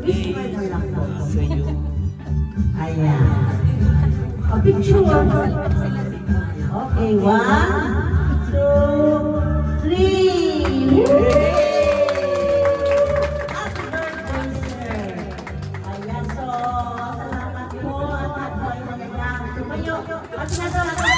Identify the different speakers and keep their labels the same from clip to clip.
Speaker 1: wish mo na lang po. Ayan. A picture. Okay, 1, 2, 3. Happy birthday, sir. Ayan, so, salamat po. At ako ay nanagang tumayo. At sinasalamat po.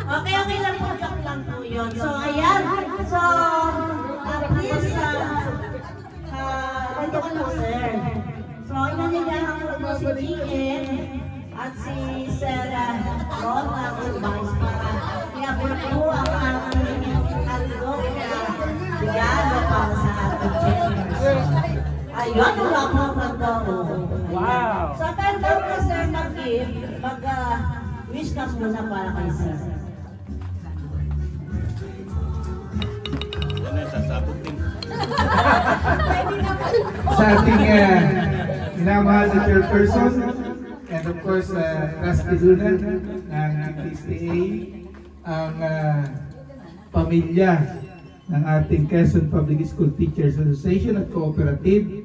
Speaker 1: Okay lang po, joke lang po yun. So, ayan. So, please, ganito ko lang, sir. So, inanyayahan ko po si Ian at si Sarah Ron na Urbans para i-abot po ang aking handog na regalo para sa ating generation. Ayun, wala po ang handog. Wow! So, kaya po, sir, mag-wish ka muna para kay sir.
Speaker 2: Sa ating minamahal na chairperson and of course Raspidunan ng PCA, ang pamilya ng ating Quezon Public School Teachers Association at Cooperative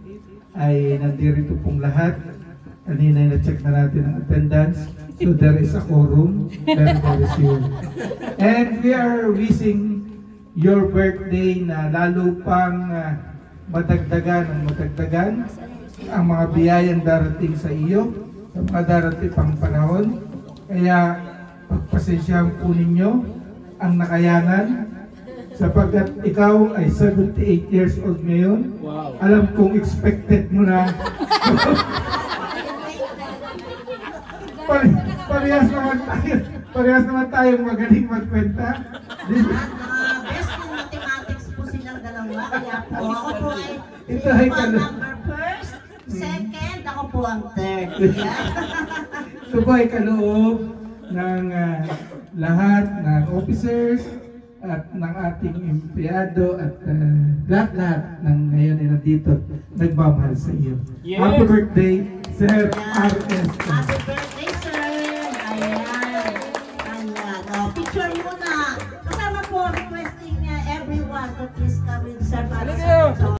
Speaker 2: ay nandito pong lahat. Kanina na-check na natin ang attendance, so there is a quorum, very sure. And we are wishing your birthday na lalo pang matagdagan ang mga biyayang darating sa iyo sa mga darating pang panahon. Kaya pagpasensyahan po ninyo ang nakayanan sapagkat ikaw ay 78 years old ngayon. Wow. Alam kong expected mo na. Parehas naman tayong magaling magkwenta.
Speaker 1: Best in mathematics po silang dalawa. Kaya po ako po ay number first, second, ako po ang third.
Speaker 2: Ito po ay kaloob ng lahat ng officers at ng ating empleyado at lahat ng ngayon ay nandito nagmamahal sa iyo. Yes. Happy birthday, Sir R.S.
Speaker 1: Happy birthday.